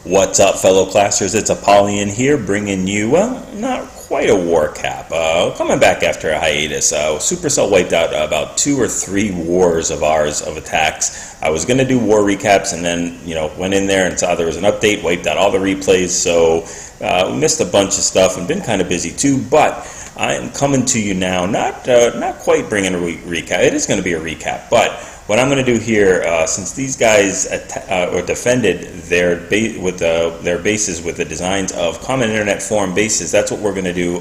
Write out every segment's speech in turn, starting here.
What's up, fellow classers? It's Apollyon here, bringing you, well, not quite a war cap. Coming back after a hiatus. Supercell wiped out about 2 or 3 wars of ours of attacks. I was going to do war recaps and then, went in there and saw there was an update, wiped out all the replays, so we missed a bunch of stuff and been kind of busy too, but I am coming to you now, not quite bringing a recap. It is going to be a recap, but what I'm going to do here, since these guys defended their bases with the designs of Common Internet Forum bases, that's what we're going to do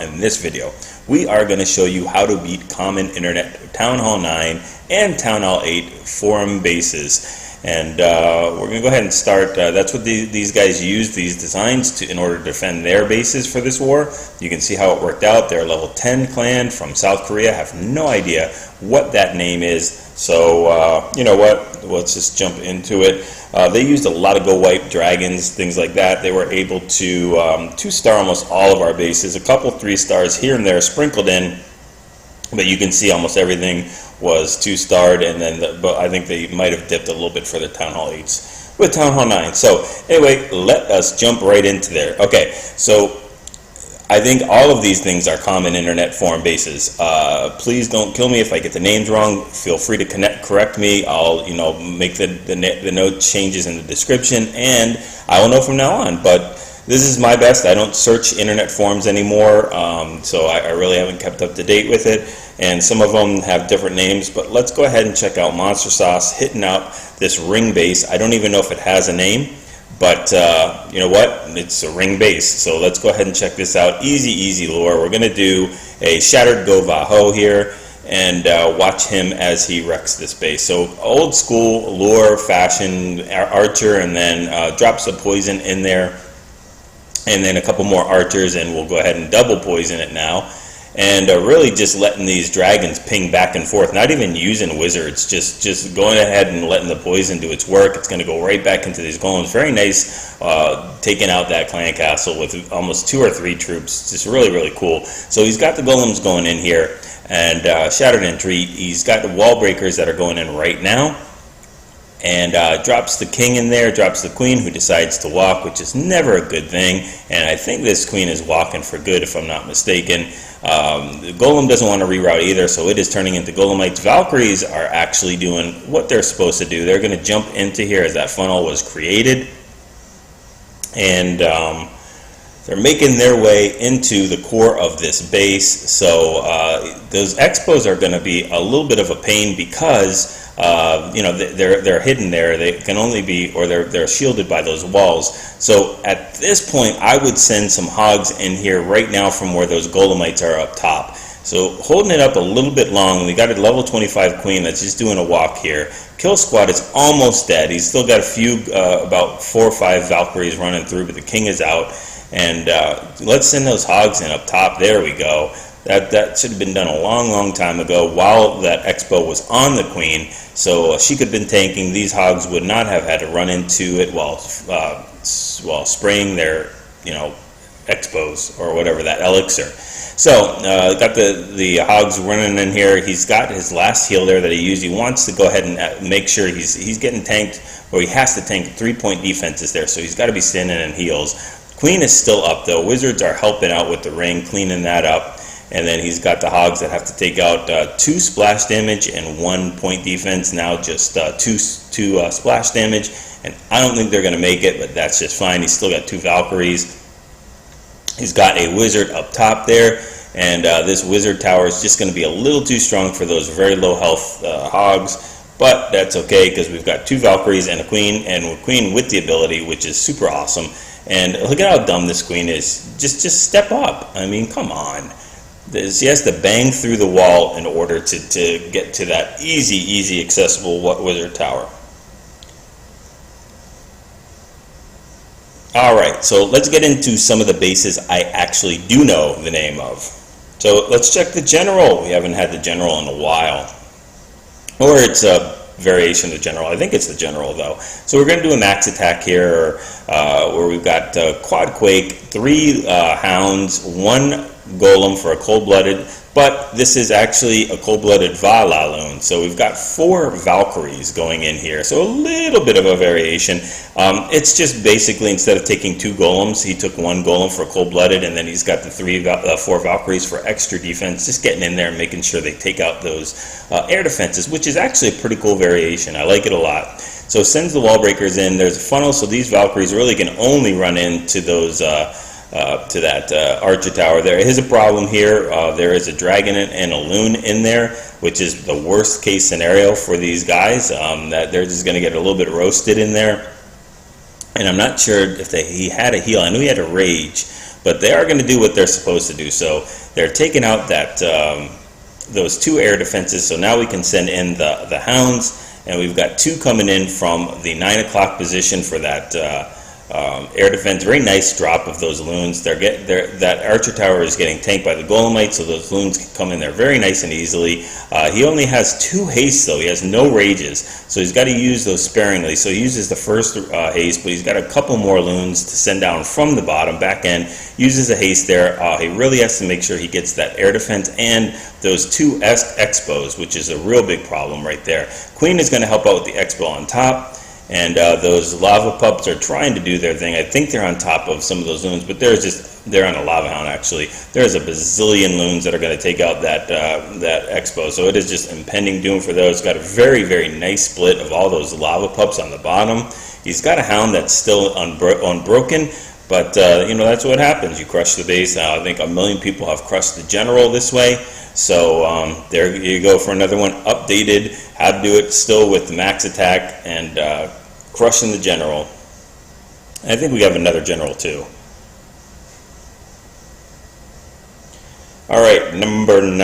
in this video. We are going to show you how to beat Common Internet Town Hall 9 and Town Hall 8 forum bases. And we're going to go ahead and start. That's what these guys used, these designs, in order to defend their bases for this war. You can see how it worked out. They're a level 10 clan from South Korea. I have no idea what that name is. So, you know what? Let's just jump into it. They used a lot of Go Wipe dragons, things like that. They were able to 2-star almost all of our bases. A couple 3-stars here and there sprinkled in. But you can see almost everything was 2-starred, and then but I think they might have dipped a little bit for the Town Hall 8s with Town Hall 9. So anyway, let us jump right into there. Okay, so I think all of these things are Common Internet Forum bases. Please don't kill me if I get the names wrong. Feel free to correct me. I'll make the note changes in the description, and I will know from now on. But this is my best. I don't search internet forums anymore, so I really haven't kept up to date with it. And some of them have different names, but let's go ahead and check out Monster Sauce hitting up this ring base. I don't even know if it has a name, but you know what? It's a ring base. So let's go ahead and check this out. Easy lore. We're going to do a Shattered GoVaHo here and watch him as he wrecks this base. So old school lore fashion archer, and then drops the poison in there. And then a couple more archers, and we'll go ahead and double poison it now. And really just letting these dragons ping back and forth, not even using wizards, just going ahead and letting the poison do its work. It's going to go right back into these golems. Very nice, taking out that clan castle with almost 2 or 3 troops. Just really cool. So he's got the golems going in here, and Shattered Entreat. He's got the wall breakers that are going in right now. And drops the king in there, drops the queen, who decides to walk, which is never a good thing. And I think this queen is walking for good, if I'm not mistaken. The golem doesn't want to reroute either, so it is turning into golemites. Valkyries are actually doing what they're supposed to do. They're going to jump into here as that funnel was created. And they're making their way into the core of this base. So those expos are going to be a little bit of a pain because they're hidden there. They can only be, or they're shielded by those walls. So at this point, I would send some hogs in here right now from where those golemites are up top. So holding it up a little bit long. We got a level 25 queen that's just doing a walk here. Kill squad is almost dead. He's still got a few, about 4 or 5 Valkyries running through, but the king is out. And let's send those hogs in up top. There we go. That should have been done a long time ago while that expo was on the queen, so she could have been tanking. These hogs would not have had to run into it while spraying their expos or whatever, that elixir. So got the hogs running in here. He's got his last heal there that he used. He wants to go ahead and make sure he's getting tanked, or he has to tank. 3-point defenses there, so he's got to be standing in heals. Queen is still up though. Wizards are helping out with the ring, cleaning that up. And then he's got the hogs that have to take out 2 splash damage and 1 point defense. Now just 2 splash damage. And I don't think they're going to make it, but that's just fine. He's still got 2 Valkyries. He's got a wizard up top there. And this wizard tower is just going to be a little too strong for those very low health hogs. But that's okay, because we've got 2 Valkyries and a queen. And a queen with the ability, which is super awesome. And look at how dumb this queen is. Just step up. I mean, come on. She has to bang through the wall in order to get to that easy accessible wizard tower. Alright, so let's get into some of the bases I actually do know the name of. So let's check the general. We haven't had the general in a while. Or it's a variation of the general. I think it's the general though. So we're going to do a max attack here where we've got quad quake, 3 hounds, 1 golem for a cold-blooded, but this is actually a cold-blooded VaLo. So we've got 4 Valkyries going in here, so a little bit of a variation. It's just basically, instead of taking 2 golems, he took 1 golem for cold-blooded, and then he's got the 4 Valkyries for extra defense, just getting in there and making sure they take out those air defenses, which is actually a pretty cool variation. I like it a lot. So sends the wall breakers in. There's a funnel, so these Valkyries really can only run into those to that archer tower. There is a problem here. There is a dragon and a loon in there, which is the worst case scenario for these guys. That they're just going to get a little bit roasted in there. And I'm not sure if he had a heal. I knew he had a rage, but they are going to do what they're supposed to do. So they're taking out that those 2 air defenses. So now we can send in the hounds. And we've got 2 coming in from the 9 o'clock position for that air defense. Very nice drop of those loons. That archer tower is getting tanked by the golemites, so those loons can come in there very nice and easily. He only has 2 hastes though. He has no rages, so he's got to use those sparingly. So he uses the first haste, but he's got a couple more loons to send down from the bottom back end. Uses a haste there. He really has to make sure he gets that air defense and those 2 expos, which is a real big problem right there. Queen is going to help out with the expo on top. And those lava pups are trying to do their thing. I think they're on top of some of those loons, but they're on a lava hound actually. There's a bazillion loons that are going to take out that expo. So it is just impending doom for those. Got a very, very nice split of all those lava pups on the bottom. He's got a hound that's still unbroken, but you know, that's what happens. You crush the base. I think 1 million people have crushed the general this way. So there you go for another one, updated how to do it still with the max attack and crushing the general. And I think we have another general too. All right, number 9.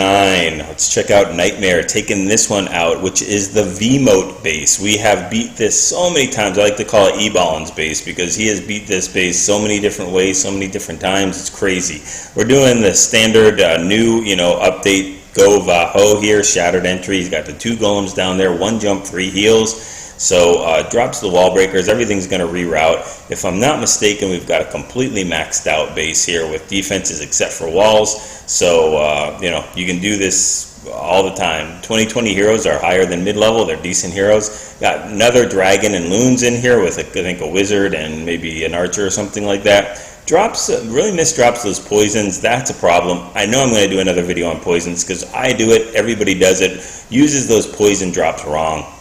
Let's check out Nightmare, taking this one out, which is the Moat base. We have beat this so many times. I like to call it E-Ballin's base because he has beat this base so many different ways, so many different times. It's crazy. We're doing the standard new, update GoVaHo here, shattered entry. He's got the 2 golems down there, 1 jump, 3 heals. So drops the wall breakers. Everything's going to reroute. If I'm not mistaken, we've got a completely maxed out base here with defenses except for walls. So you can do this all the time. 2020 heroes are higher than mid-level. They're decent heroes. Got another dragon and loons in here with I think a wizard and maybe an archer or something like that. Drops, really misdrops those poisons. That's a problem. I know I'm going to do another video on poisons because I do it. Everybody does it. Uses those poison drops wrong.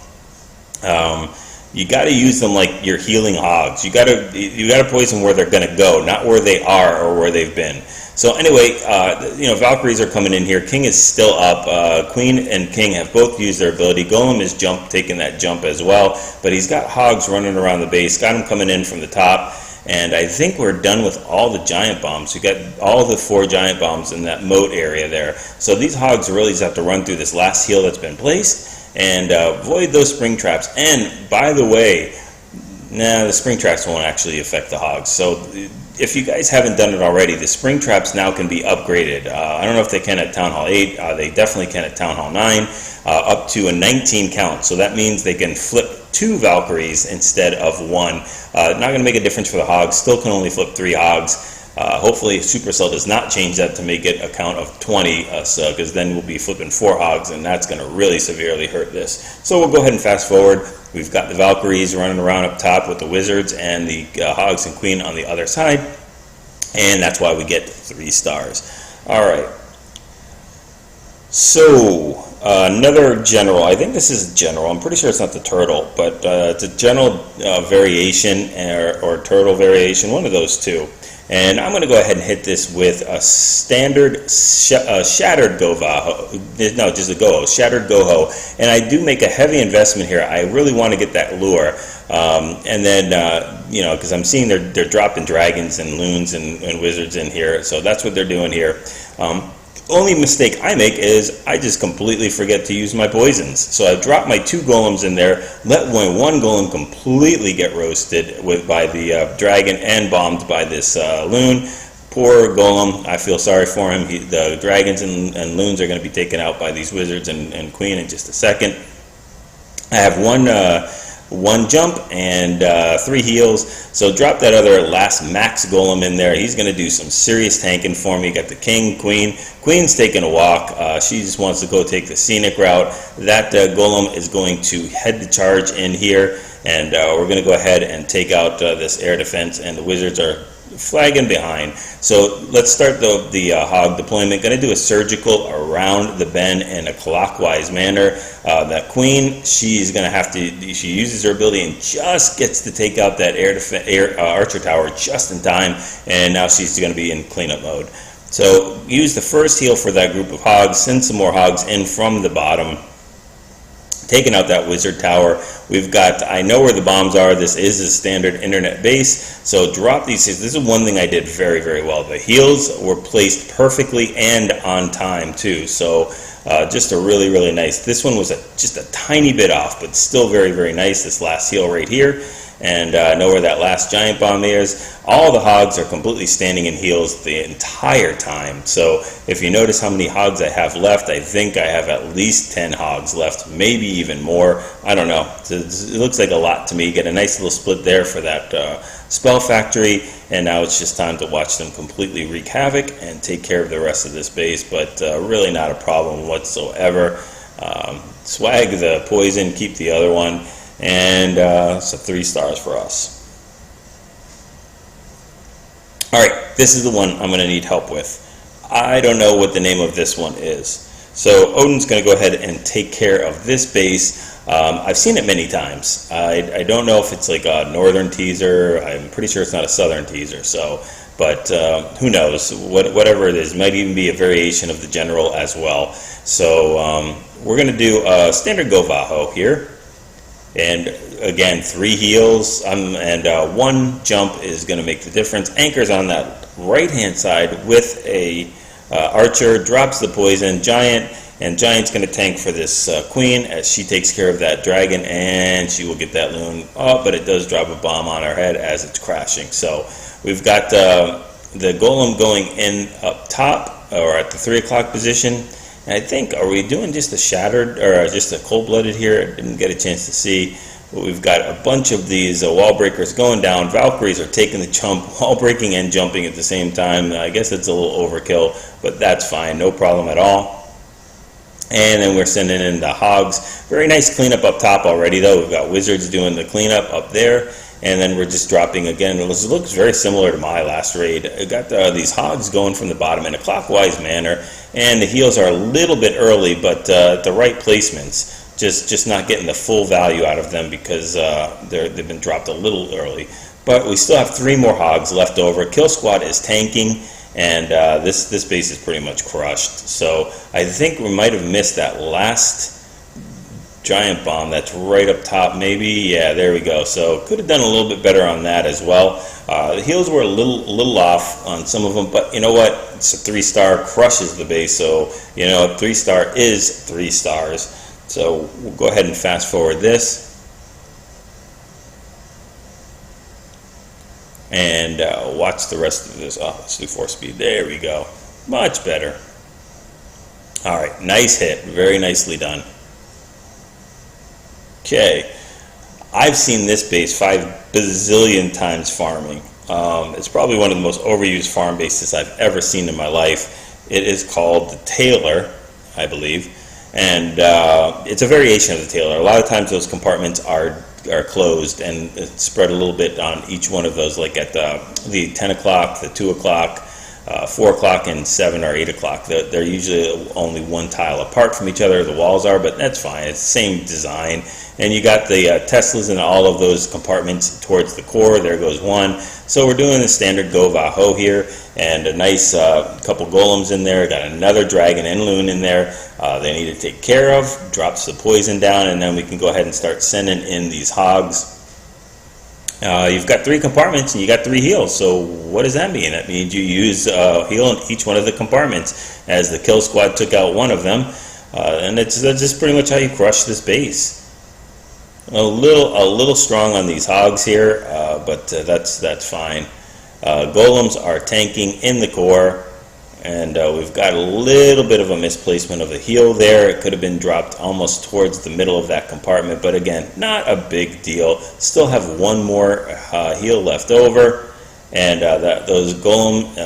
You got to use them like you're healing hogs. You got to poison where they're going to go, not where they are or where they've been. So anyway, Valkyries are coming in here. King is still up. Queen and King have both used their ability. Golem is taking that jump as well, but he's got hogs running around the base. Got him coming in from the top. And I think we're done with all the giant bombs. We got all the 4 giant bombs in that moat area there. So these hogs really just have to run through this last heal that's been placed and avoid those spring traps. And by the way, the spring traps won't actually affect the hogs. So if you guys haven't done it already, the spring traps now can be upgraded. I don't know if they can at Town Hall 8. They definitely can at Town Hall 9, up to a 19 count. So that means they can flip 2 Valkyries instead of 1. Not going to make a difference for the hogs. Still can only flip 3 hogs. Hopefully Supercell does not change that to make it a count of 20, because then we'll be flipping 4 hogs, and that's going to really severely hurt this. So we'll go ahead and fast forward. We've got the Valkyries running around up top with the wizards and the hogs and queen on the other side, and that's why we get 3 stars. All right. So another general. I think this is general. I'm pretty sure it's not the turtle, but it's a general variation or turtle variation, one of those 2. And I'm going to go ahead and hit this with a standard shattered GoVaHo. No, just a GoHo, shattered GoHo. And I do make a heavy investment here. I really want to get that lure. And then, because I'm seeing they're dropping dragons and loons and wizards in here. So that's what they're doing here. Only mistake I make is I just completely forget to use my poisons. So I drop my 2 golems in there, let one golem completely get roasted by the dragon and bombed by this loon. Poor golem. I feel sorry for him. The dragons and loons are going to be taken out by these wizards and queen in just a second. I have one 1 jump and 3 heals. So drop that other last max golem in there. He's going to do some serious tanking for me. Got the king, queen. Queen's taking a walk. She just wants to go take the scenic route. That golem is going to head the charge in here, and we're going to go ahead and take out this air defense, and the wizards are flagging behind. So let's start the hog deployment. Going to do a surgical around the bend in a clockwise manner. That queen, she's going to have to, she uses her ability and just gets to take out that archer tower just in time, and now she's going to be in cleanup mode. So use the first heal for that group of hogs, send some more hogs in from the bottom, taking out that wizard tower. We've got, I know where the bombs are. This is a standard internet base, so drop these. This is one thing I did very, very well. The heals were placed perfectly and on time too, so just a really, really nice. This one was just a tiny bit off, but still very, very nice. This last heal right here. And I know where that last giant bomb is. All the hogs are completely standing in heals the entire time. So if you notice how many hogs I have left, I think I have at least 10 hogs left, maybe even more. I don't know. It looks like a lot to me. Get a nice little split there for that spell factory. And now it's just time to watch them completely wreak havoc and take care of the rest of this base. But really not a problem whatsoever. Swag the poison, keep the other one. And so 3 stars for us. Alright, this is the one I'm going to need help with. I don't know what the name of this one is. So Odin's going to go ahead and take care of this base. I've seen it many times. I don't know if it's like a northern teaser. I'm pretty sure it's not a southern teaser. So, but who knows? Whatever it is, might even be a variation of the general as well. So we're going to do a standard GoVaHo here. And again, 3 heals and 1 jump is going to make the difference. Anchor's on that right-hand side with a archer, drops the poison, giant, and giant's going to tank for this queen as she takes care of that dragon, and she will get that loon. Oh, but it does drop a bomb on her head as it's crashing. So we've got the golem going in up top, or at the 3 o'clock position. And I think, are we doing just a shattered or just a cold-blooded here? I didn't get a chance to see. But we've got a bunch of these wall breakers going down. Valkyries are taking the jump, wall breaking and jumping at the same time. I guess it's a little overkill, but that's fine. No problem at all. And then we're sending in the hogs. Very nice cleanup up top already, though. We've got wizards doing the cleanup up there. And then we're just dropping again. It looks very similar to my last raid. I got these hogs going from the bottom in a clockwise manner, and the heals are a little bit early, but the right placements, just not getting the full value out of them because they've been dropped a little early. But we still have 3 more hogs left over. Kill Squad is tanking, and this base is pretty much crushed. So I think we might have missed that last giant bomb that's right up top, maybe. Yeah, there we go. So could have done a little bit better on that as well. The heals were a little off on some of them, but you know what? It's a 3-star, crushes the base. So you know, 3-star is 3 stars. So we'll go ahead and fast forward this, and watch the rest of this. Oh, let's do 4 speed. There we go. Much better. All right, nice hit. Very nicely done. Okay, I've seen this base 5 bazillion times farming. It's probably one of the most overused farm bases I've ever seen in my life. It is called the Tailor, I believe, and it's a variation of the Tailor. A lot of times those compartments are closed, and it's spread a little bit on each one of those, like at the 10 o'clock, the 2 o'clock, 4 o'clock, and 7 or 8 o'clock. They're usually only 1 tile apart from each other, the walls are, but that's fine. It's the same design. And you got the Teslas in all of those compartments towards the core. There goes 1. So we're doing the standard GoVaHo here, and a nice couple golems in there. Got another dragon and loon in there. They need to take care of. Drops the poison down, and then we can go ahead and start sending in these hogs. You've got 3 compartments and you got 3 heals. So what does that mean? That means you use heal in each one of the compartments, as the kill squad took out 1 of them, and that's just pretty much how you crush this base. A little strong on these hogs here, but that's fine. Golems are tanking in the core, And we've got a little bit of a misplacement of a heel there. It could have been dropped almost towards the middle of that compartment, but again, not a big deal. Still have one more heel left over, and those golem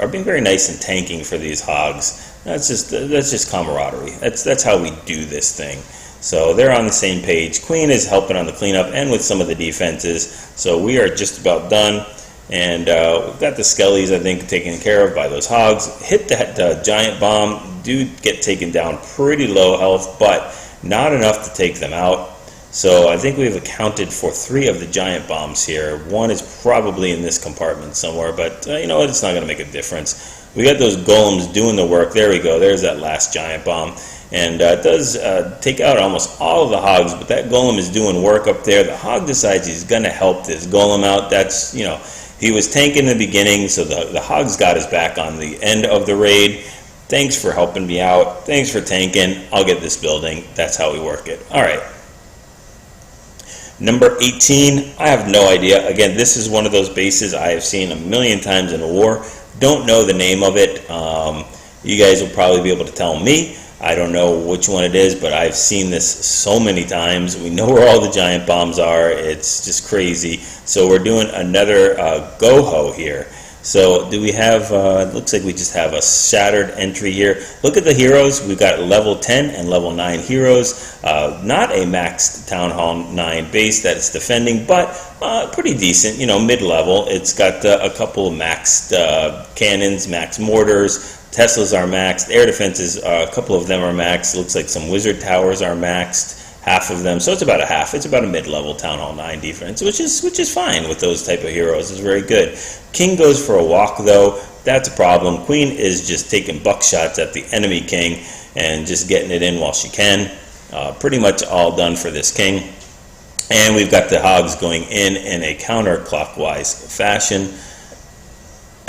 are being very nice and tanking for these hogs. That's just camaraderie. That's how we do this thing. So they're on the same page. Queen is helping on the cleanup and with some of the defenses. So we are just about done. And we've got the skellies, I think, taken care of by those hogs. Hit that giant bomb. Do get taken down pretty low health, but not enough to take them out. So I think we've accounted for 3 of the giant bombs here. One is probably in this compartment somewhere, but you know what? It's not going to make a difference. We got those golems doing the work. There we go. There's that last giant bomb. And it does take out almost all of the hogs, but that golem is doing work up there. The hog decides he's going to help this golem out. That's, you know, he was tanking in the beginning, so the hogs got his back on the end of the raid. Thanks for helping me out. Thanks for tanking. I'll get this building. That's how we work it. All right. Number 18, I have no idea. Again, this is one of those bases I have seen a million times in a war. Don't know the name of it. You guys will probably be able to tell me. I don't know which one it is, but I've seen this so many times. We know where all the giant bombs are. It's just crazy. So we're doing another GoHo here. So do we have, it looks like we just have a shattered entry here. Look at the heroes. We've got level 10 and level 9 heroes. Not a maxed Town Hall 9 base that it's defending, but pretty decent, you know, mid-level. It's got a couple of maxed cannons, maxed mortars. Teslas are maxed. Air defenses, a couple of them are maxed. Looks like some wizard towers are maxed, half of them. So it's about a half. It's about a mid-level Town Hall 9 defense, which is fine with those type of heroes. It's very good. King goes for a walk, though. That's a problem. Queen is just taking buckshots at the enemy king and just getting it in while she can. Pretty much all done for this king. And we've got the hogs going in a counterclockwise fashion.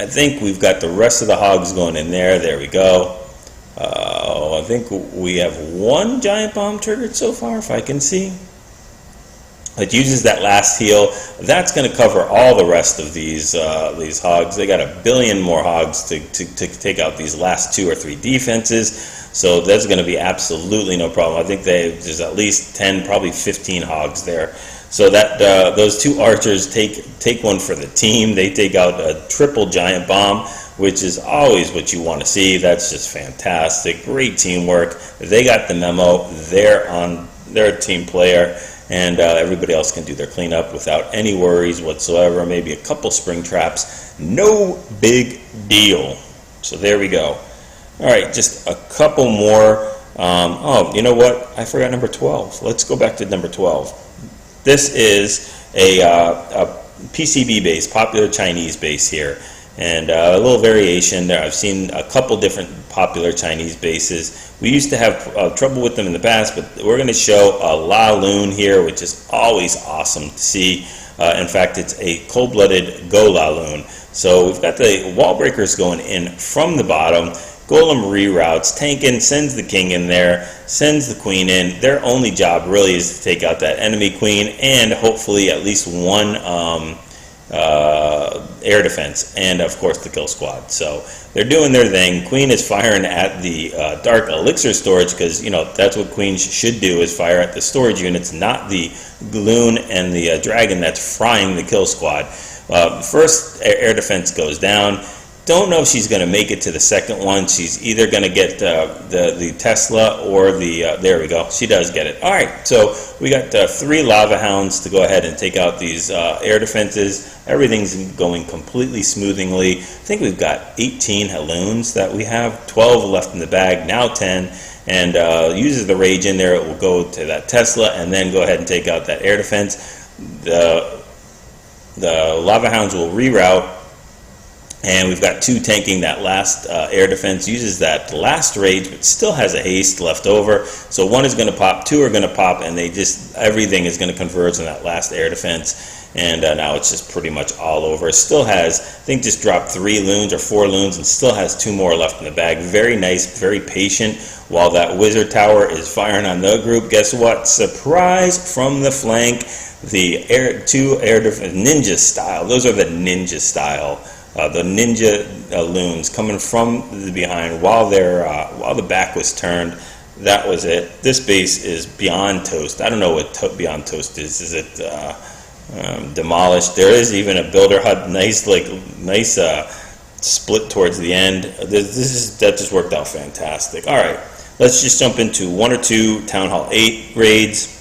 I think we've got the rest of the hogs going in there. There we go. I think we have 1 giant bomb triggered so far, if I can see. It uses that last heal. That's going to cover all the rest of these hogs. They got a billion more hogs to take out these last 2 or 3 defenses. So that's going to be absolutely no problem. I think there's at least 10, probably 15 hogs there. So that those 2 archers take one for the team. They take out a triple giant bomb, which is always what you want to see. That's just fantastic. Great teamwork. They got the memo. They're a team player, and everybody else can do their cleanup without any worries whatsoever. Maybe a couple spring traps. No big deal. So there we go. All right, just a couple more. Oh, you know what? I forgot number 12. Let's go back to number 12. This is a PCB base, popular Chinese base here, and a little variation there. I've seen a couple different popular Chinese bases. We used to have trouble with them in the past, but we're going to show a La Lune here, which is always awesome to see. In fact, it's a cold-blooded GoLaLo. So we've got the wall breakers going in from the bottom. Golem reroutes, tanking, sends the king in there, sends the queen in. Their only job really is to take out that enemy queen and hopefully at least 1 air defense, and of course the kill squad. So they're doing their thing. Queen is firing at the dark elixir storage, because you know that's what queens should do, is fire at the storage units, not the loon and the dragon that's frying the kill squad. First air defense goes down. Don't know if she's going to make it to the second one. She's either going to get the Tesla or the, there we go. She does get it. All right, so we got 3 lava hounds to go ahead and take out these air defenses. Everything's going completely smoothly. I think we've got 18 halloons that we have, 12 left in the bag, now 10. And uses the rage in there. It will go to that Tesla and then go ahead and take out that air defense. The lava hounds will reroute. And we've got 2 tanking that last air defense, uses that last rage, but still has a haste left over. So 1 is going to pop, 2 are going to pop, and everything is going to converge on that last air defense. And now it's just pretty much all over. Still has, I think, just dropped 3 loons or 4 loons, and still has 2 more left in the bag. Very nice, very patient. While that wizard tower is firing on the group, guess what? Surprise from the flank. The 2 air defense, ninja style. Those are the ninja style the ninja loons coming from the behind while the back was turned. That was it. This base is beyond toast. I don't know what beyond toast is. Is it demolished? There is even a builder hut, nice split towards the end. That just worked out fantastic. All right, let's just jump into 1 or 2 Town Hall 8 raids.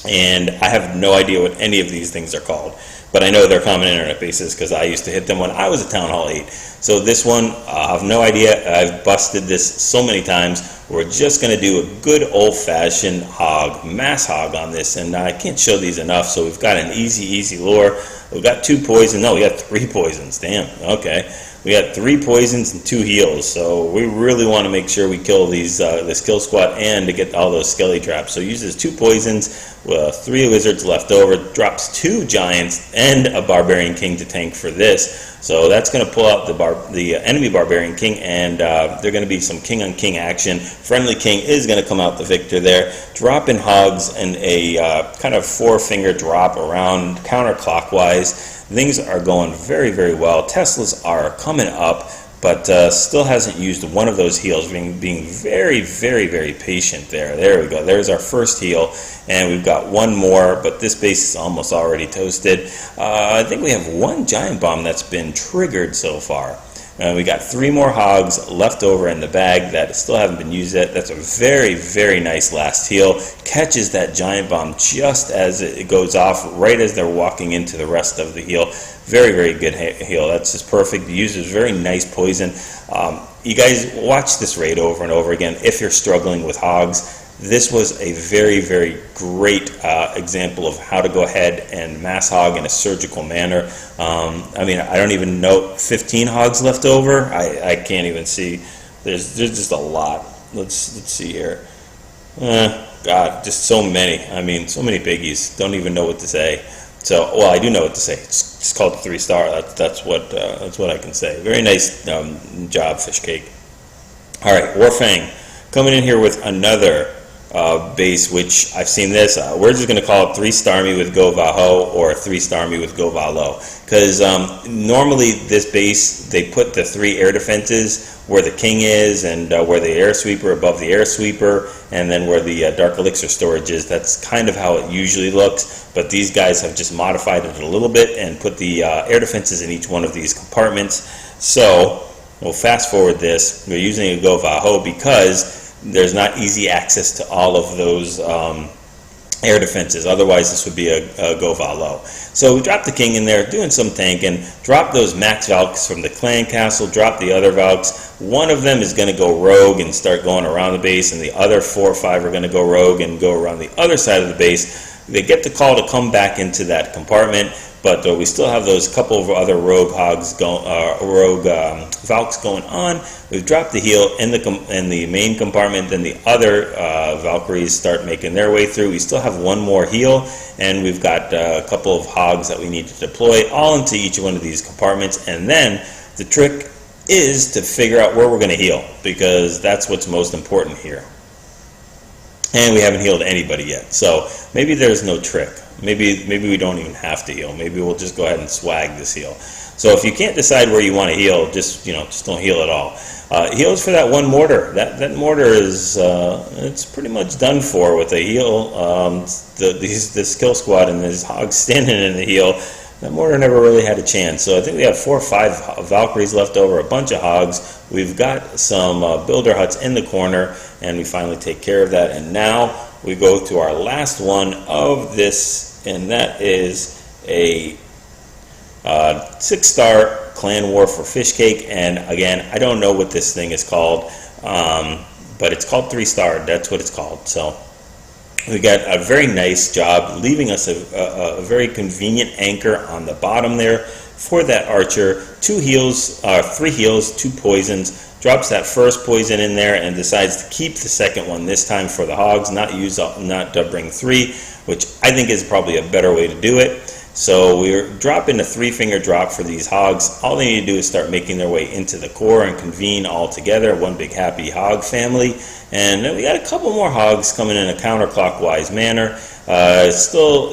And I have no idea what any of these things are called, but I know they're common internet bases because I used to hit them when I was at Town Hall 8. So this one, I have no idea. I've busted this so many times. We're just going to do a good old-fashioned hog, mass hog on this, and I can't show these enough. So we've got an easy lure. We've got 2 poisons. No, we got 3 poisons. Damn. Okay. We got 3 poisons and 2 heals, so we really want to make sure we kill these this kill squad and to get all those skelly traps. So uses 2 poisons, 3 wizards left over, drops 2 giants and a barbarian king to tank for this. So that's going to pull out the enemy barbarian king, and they're going to be some king on king action. Friendly king is going to come out the victor there. Dropping hogs in a kind of 4-finger drop around counterclockwise. Things are going very well. Teslas are coming up, but still hasn't used one of those heals, being very patient there. There we go. There's our first heal, and we've got 1 more, but this base is almost already toasted. I think we have 1 giant bomb that's been triggered so far. We got 3 more hogs left over in the bag that still haven't been used yet. That's a very nice last heal. Catches that giant bomb just as it goes off, right as they're walking into the rest of the heal. Very good heal. That's just perfect. Uses very nice poison. You guys watch this raid over and over again if you're struggling with hogs. This was a very great example of how to go ahead and mass hog in a surgical manner. I mean, I don't even know, 15 hogs left over. I can't even see. There's just a lot. Let's see here. God, just so many. I mean, so many biggies. Don't even know what to say. So, well, I do know what to say. It's called 3-star. That's what I can say. Very nice job, Fish Cake. All right, Warfang coming in here with another base, which I've seen this. We're just going to call it 3-star me with GoVaHo or 3-star me with GoVaLo, because normally this base, they put the 3 air defenses where the king is, and where the air sweeper above the air sweeper, and then where the dark elixir storage is. That's kind of how it usually looks, but these guys have just modified it a little bit and put the air defenses in each one of these compartments. So we'll fast forward this. We're using a GoVaHo because there's not easy access to all of those air defenses. Otherwise, this would be a GoVaLo. So we drop the king in there, doing some tanking. Drop those max Valks from the clan castle. Drop the other Valks. One of them is going to go rogue and start going around the base, and the other 4 or 5 are going to go rogue and go around the other side of the base. They get the call to come back into that compartment, but we still have those couple of other rogue hogs Valks going on. We've dropped the heal in the main compartment, then the other Valkyries start making their way through. We still have 1 more heal, and we've got a couple of hogs that we need to deploy all into each one of these compartments. And then the trick is to figure out where we're going to heal, because that's what's most important here. And we haven't healed anybody yet, so maybe there's no trick. Maybe we don't even have to heal. Maybe we'll just go ahead and swag this heal. So if you can't decide where you want to heal, just don't heal at all. Heals for that 1 mortar. That mortar is it's pretty much done for with a heal. This kill squad and these hogs standing in the heal. That mortar never really had a chance. So I think we have 4 or 5 Valkyries left over, a bunch of hogs. We've got some builder huts in the corner, and we finally take care of that. And now we go to our last one of this, and that is a 6-star clan war for Fish Cake. And again, I don't know what this thing is called, but it's called 3-star. That's what it's called. So we got a very nice job leaving us a very convenient anchor on the bottom there for that archer. 2 heals, 3 heals, 2 poisons. Drops that first poison in there and decides to keep the second one this time for the hogs, not bring 3, which I think is probably a better way to do it. So we're dropping a 3-finger drop for these hogs. All they need to do is start making their way into the core and convene all together, one big happy hog family. And then we got a couple more hogs coming in a counterclockwise manner.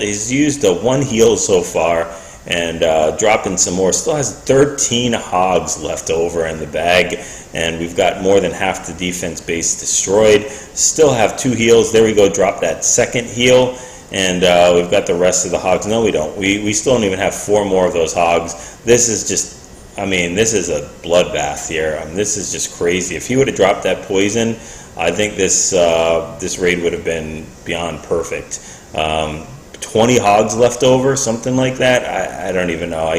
He's used 1 heal so far, and dropping some more. Still has 13 hogs left over in the bag, and we've got more than half the defense base destroyed. Still have 2 heals. There we go, drop that second heal, and we've got the rest of the hogs. No, we don't. We still don't even have 4 more of those hogs. This is just, I mean, this is a bloodbath here. This is just crazy. If he would have dropped that poison, I think this this raid would have been beyond perfect. 20 hogs left over, something like that. I don't even know.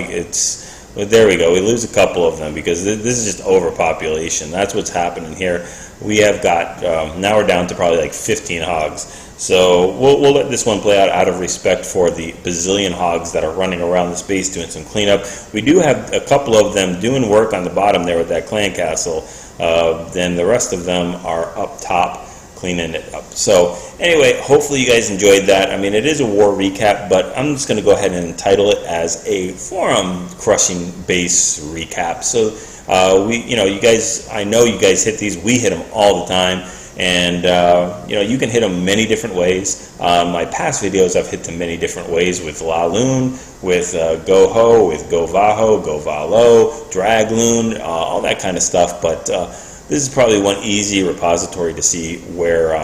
But there we go. We lose a couple of them because this is just overpopulation. That's what's happening here. We have got now we're down to probably like 15 hogs. So we'll let this one play out of respect for the bazillion hogs that are running around the space doing some cleanup. We do have a couple of them doing work on the bottom there with that clan castle. Then the rest of them are up top cleaning it up. So anyway, hopefully you guys enjoyed that. I mean, it is a war recap, but I'm just going to go ahead and title it as a forum crushing base recap. So you guys, I know you guys hit these. We hit them all the time. And you can hit them many different ways. My past videos, I've hit them many different ways with LaLoon, with GoHo, with GoVaHo, GoVaLo, Dragloon, all that kind of stuff. But this is probably one easy repository to see where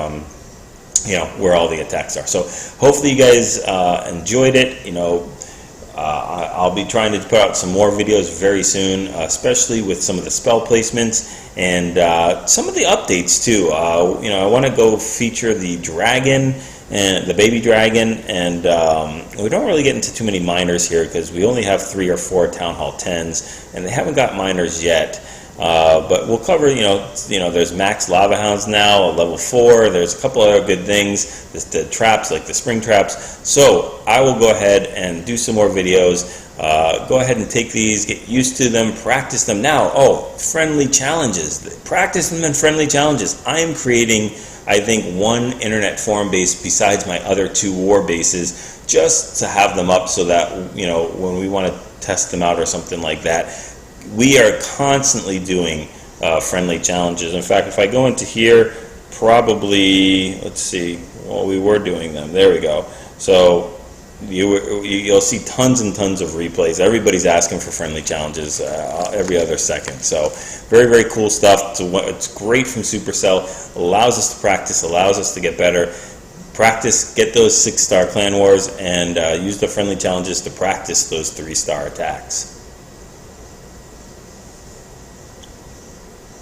where all the attacks are. So hopefully you guys enjoyed it. I'll be trying to put out some more videos very soon, especially with some of the spell placements and some of the updates too. I want to go feature the dragon and the baby dragon, and we don't really get into too many miners here because we only have 3 or 4 Town Hall 10s, and they haven't got miners yet. But we'll cover, there's max lava hounds now, level 4. There's a couple other good things, the traps, like the spring traps. So I will go ahead and do some more videos. Go ahead and take these, get used to them, practice them. Now, friendly challenges. Practice them in friendly challenges. I am creating, I think, 1 internet forum base besides my other 2 war bases, just to have them up so that, when we want to test them out or something like that, we are constantly doing friendly challenges. In fact, if I go into here, probably, let's see, well, we were doing them. There we go. So you'll see tons and tons of replays. Everybody's asking for friendly challenges every other second. So very, very cool stuff. It's great from Supercell. Allows us to practice, allows us to get better. Practice, get those 6-star clan wars, and use the friendly challenges to practice those 3-star attacks.